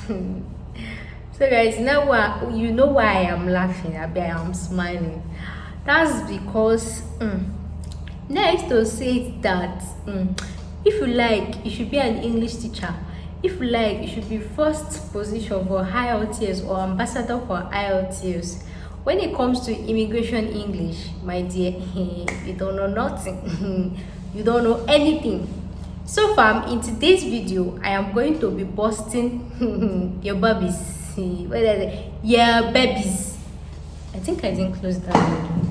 So guys, now you know why I am laughing, I am smiling. That's because next to say that if you like, you should be an English teacher. If you like, you should be first position for IELTS or ambassador for IELTS. When it comes to immigration English, my dear, you don't know nothing. You don't know anything. So far, in today's video, I am going to be busting your babies. What is it? Yeah, babies. I think I didn't close that window.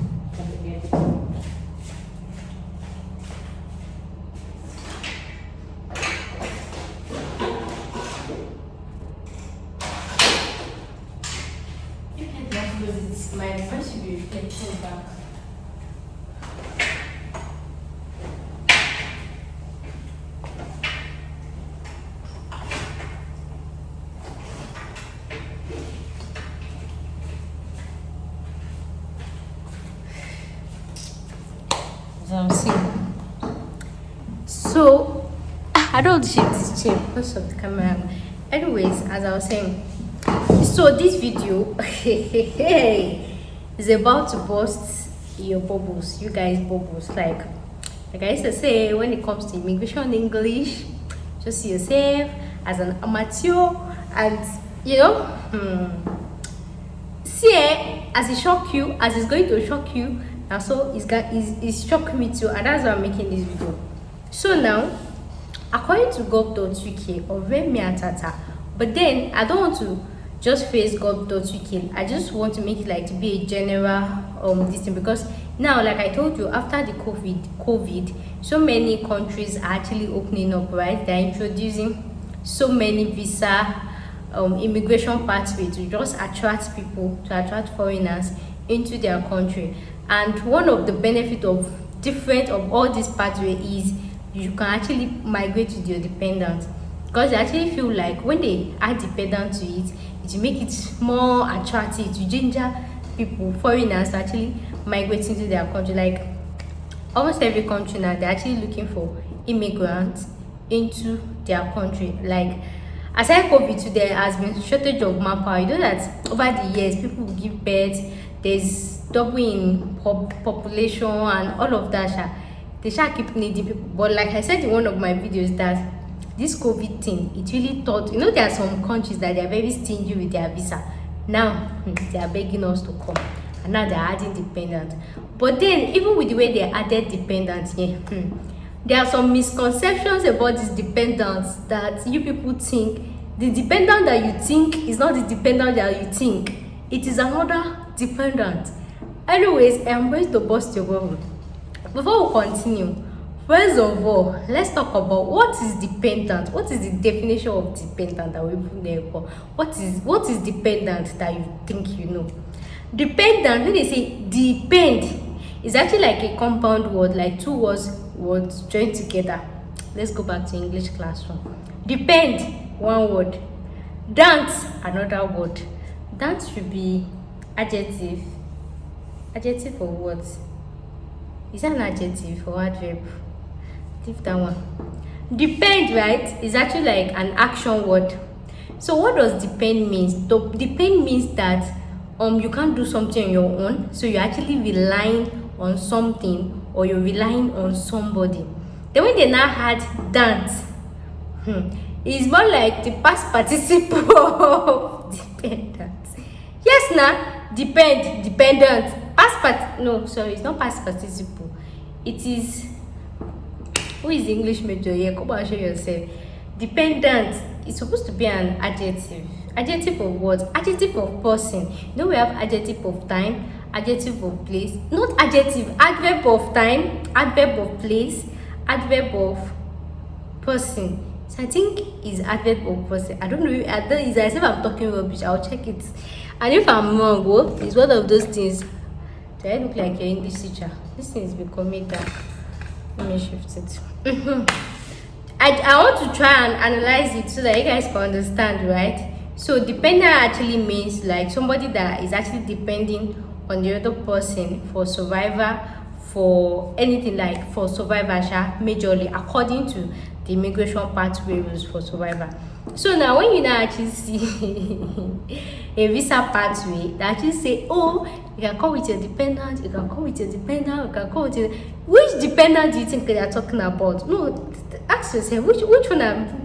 My phone should be reflecting back. So I don't shift this chair because of the camera. Anyways, as I was saying, so this video is about to burst your bubbles, you guys bubbles. Like I used to say, when it comes to immigration English, just see yourself as an amateur, and you know, see as it shock you, as it's going to shock you, and so it's shocked me too, and that's why I'm making this video. So now, according to gov.uk or me atata, but then I don't want to just face gov.uk. I just want to make it like to be a general this thing, because now, like I told you, after the COVID, so many countries are actually opening up, right? They're introducing so many visa immigration pathways to just attract people, to attract foreigners into their country. And one of the benefits of all this pathway is you can actually migrate with your dependents, because they actually feel like when they add dependent to it, it will make it more attractive to ginger people, foreigners, to actually migrate into their country. Like almost every country now, they're actually looking for immigrants into their country. Like aside COVID, there has been shortage of manpower. You know that over the years, people will give birth, there's double in population and all of that. They shall keep needing people. But like I said in one of my videos, that this COVID thing, it really taught, you know, there are some countries that they are very stingy with their visa. Now they are begging us to come, and now they are adding dependents. But then even with the way they added dependents here, there are some misconceptions about these dependents, that you people think the dependent that you think is not the dependent that you think. It is another dependent. Anyways, I am going to burst your bubble. Before we continue, first of all, let's talk about what is dependent. What is the definition of dependent that we put there for? What is dependent that you think you know? Dependent, when they say depend, is actually like a compound word, like two words joined together. Let's go back to English classroom. Depend, one word. Dance, another word. Dance should be adjective. Adjective for what? Is that an adjective or adverb? Leave that one. Depend, right, is actually like an action word. So what does depend means? Depend means that you can't do something on your own, so you're actually relying on something, or you're relying on somebody. Then when they now had dance, it's more like the past participle of dependent. Yes, now dependent. It's not past participle. It is, who is the English major here? Come and show yourself. Dependent is supposed to be an adjective. Adjective of what? Adjective of person. You know, we have adjective of time, adjective of place. Not adjective, adverb of time, adverb of place, adverb of person. So I think it's adverb of person. I don't know. It's as if I'm talking rubbish. I'll check it. And if I'm wrong, it's one of those things. Do I look like your English teacher? This thing is becoming dark. Let me shift it. I want to try and analyze it so that you guys can understand, right? So dependent actually means like somebody that is actually depending on the other person for survival, for anything, like for survival, majorly according to the immigration pathway rules for survivor. So now when you now actually see a visa pathway that actually say, oh, you can come with your dependent, you can come with your dependent, you can come with your... Which dependent do you think they are talking about? No, ask yourself, which one are...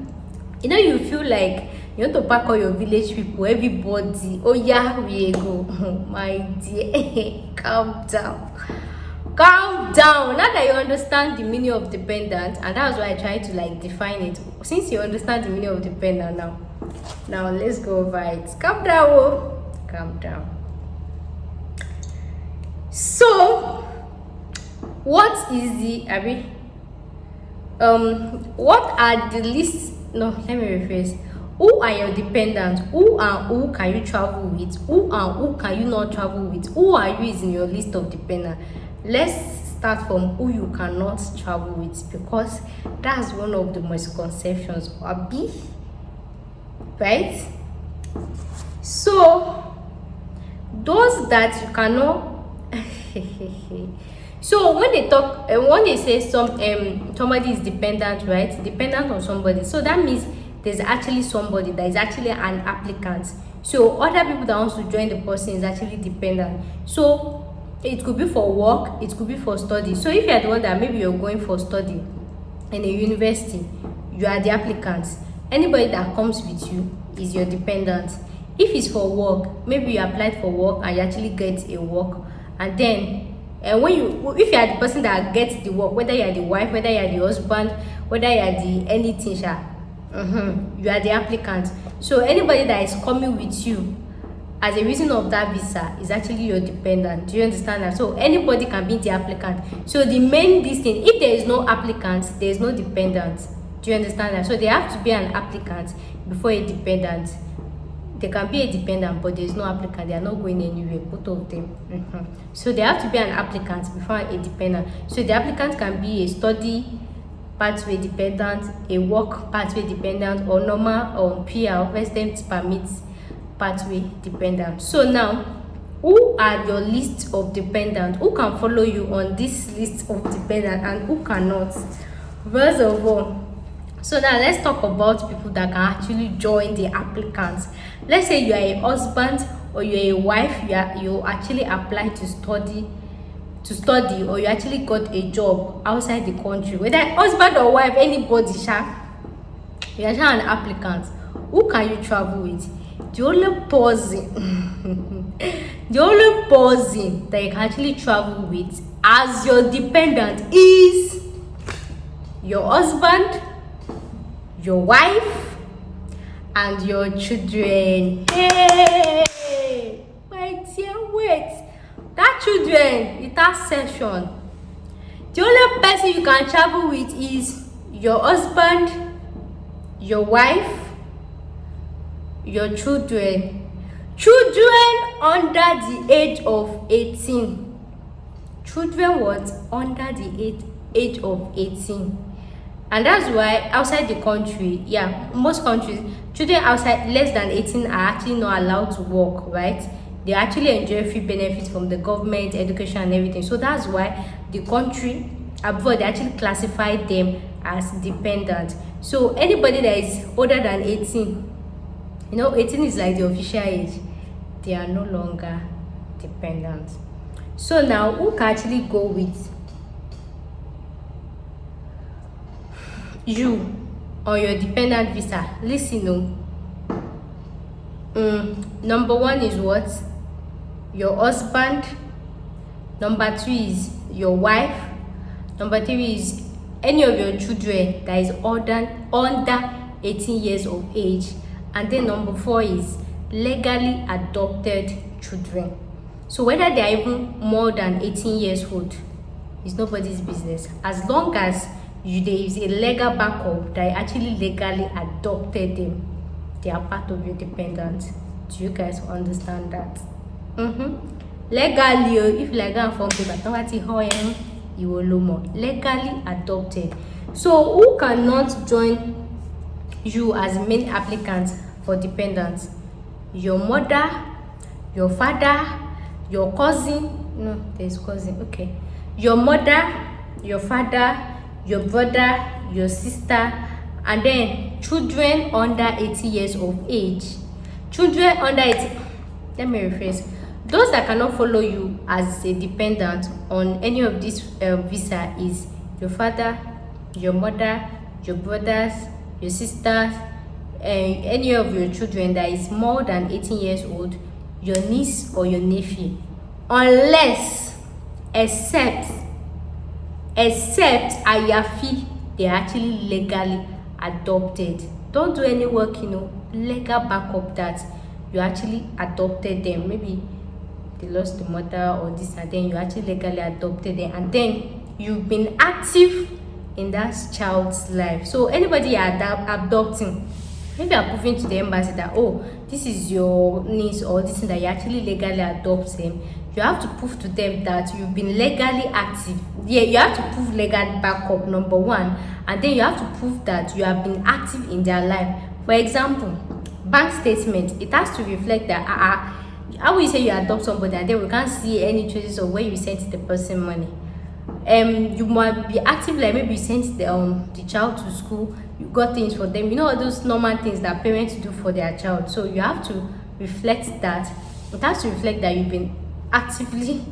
You know, you feel like you want to pack all your village people, everybody. Oh yeah, we go. My dear, calm down. Calm down. Now that you understand the meaning of dependent, and that's why I try to like define it. Since you understand the meaning of dependent now let's go over it. Calm down, oh. Calm down. So, what is the what are the lists? No, let me rephrase. Who are your dependents? Who and who can you travel with? Who and who can you not travel with? Who are you is in your list of dependents? Let's start from who you cannot travel with, because that's one of the misconceptions, Abi. Right? So those that you cannot so when they talk when they say somebody is dependent, right? Dependent on somebody, so that means there's actually somebody that is actually an applicant. So other people that wants to join the person is actually dependent. So it could be for work, it could be for study. So if you are the one that maybe you're going for study in a university, you are the applicant. Anybody that comes with you is your dependent. If it's for work, maybe you applied for work and you actually get a work, and then when if you are the person that gets the work, whether you are the wife, whether you are the husband, whether you are the anything, you are the applicant. So anybody that is coming with you as a reason of that visa is actually your dependent. Do you understand that? So anybody can be the applicant. So the main thing, if there is no applicant, there is no dependent. Do you understand that? So they have to be an applicant before a dependent. They can be a dependent, but there is no applicant. They are not going anywhere, both of them. So they have to be an applicant before a dependent. So the applicant can be a study pathway dependent, a work pathway dependent, or normal or PR resident permit pathway dependent. So now, who are your list of dependents? Who can follow you on this list of dependents and who cannot? First of all, so now let's talk about people that can actually join the applicants. Let's say you are a husband or you're a wife, you actually applied to study, or you actually got a job outside the country, whether husband or wife, anybody, you are an applicant. Who can you travel with? The only person that you can actually travel with as your dependent is your husband, your wife, and your children. Hey, my dear, wait. That children, in that session, the only person you can travel with is your husband, your wife, your children. Children under the age of 18. Children what? Under the age of 18. And that's why outside the country, most countries, children outside less than 18 are actually not allowed to work, right? They actually enjoy free benefits from the government, education and everything. So that's why the country abroad, they actually classify them as dependent. So anybody that is older than 18, 18 is like the official age, they are no longer dependent. So now, who can actually go with you on your dependent visa? Listen, number one is what? Your husband. Number two is your wife. Number three is any of your children that is under 18 years of age. And then number four is legally adopted children. So whether they are even more than 18 years old, it's nobody's business. As long as there is a legal backup that actually legally adopted them, they are part of your dependents. Do you guys understand that? Legally, if legal form paper, you will know more. Legally adopted. So who cannot join you as main applicant for dependents? Your mother, your father, your cousin. No, there's cousin. Okay. Your mother, your father, your brother, your sister, And then children under 18 years of age. Children under 18, let me rephrase. Those that cannot follow you as a dependent on any of this visa is your father, your mother, your brothers, your sisters, and any of your children that is more than 18 years old, your niece or your nephew, unless except ayafi they are actually legally adopted. Don't do any work, legal backup that you actually adopted them. Maybe they lost the mother or this, and then you actually legally adopted them, and then you've been active in that child's life. So anybody you're adopting, maybe you're proving to the embassy that, oh, this is your niece or this thing that you actually legally adopt them, you have to prove to them that you've been legally active. Yeah, you have to prove legal backup, number one, and then you have to prove that you have been active in their life. For example, bank statement, it has to reflect that how will you say you adopt somebody and then we can't see any traces of where you sent the person money? You might be active, like maybe you sent the child to school, you got things for them, all those normal things that parents do for their child. So you have to reflect that. It has to reflect that you've been actively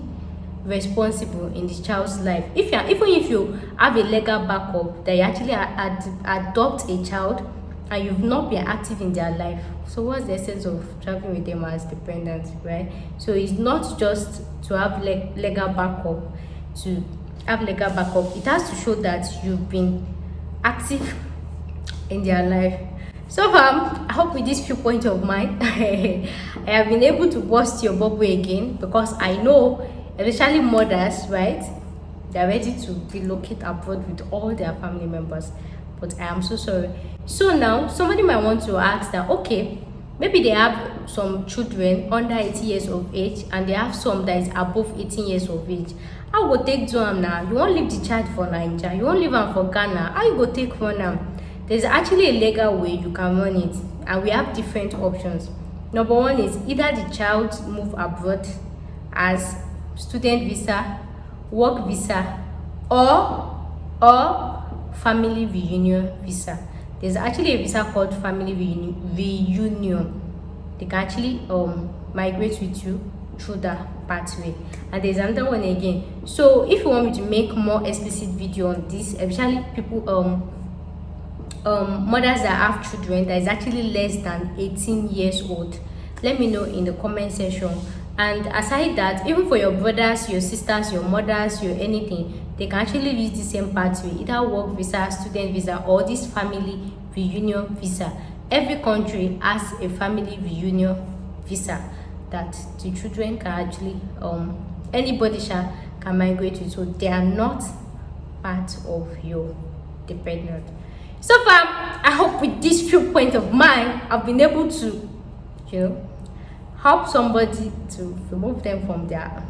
responsible in the child's life. Even if you have a legal backup that you actually adopt a child and you've not been active in their life, so what's the essence of traveling with them as dependents, right? So it's not just to have legal backup. To have legal backup, it has to show that you've been active in their life. So I hope with this few points of mine I have been able to burst your bubble again, because I know especially mothers, right, they're ready to relocate abroad with all their family members, but I am so sorry. So now somebody might want to ask that, okay, maybe they have some children under 18 years of age and they have some that is above 18 years of age. How go take do am now? You won't leave the child for Nigeria, you won't leave am for Ghana. How you go take one now? There's actually a legal way you can run it, and we have different options. Number one is either the child move abroad as student visa, work visa, or family reunion visa. There's actually a visa called family reunion. They can actually migrate with you through that pathway. And there's another one again. So if you want me to make more explicit video on this, especially people mothers that have children that is actually less than 18 years old, let me know in the comment section. And aside that, even for your brothers, your sisters, your mothers, your anything, they can actually use the same pathway, either work visa, student visa, or this family reunion visa. Every country has a family reunion visa that the children can actually anybody can migrate with, so they are not part of your dependent. So far, I hope with this few points of mine, I've been able to, help somebody to remove them from their,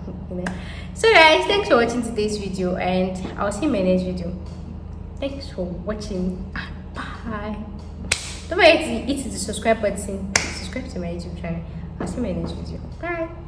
So guys, thanks for watching today's video, and I'll see you in my next video. Thanks for watching. Bye. Don't forget to hit the subscribe button. Subscribe to my YouTube channel. I'll see you in my next video. Bye.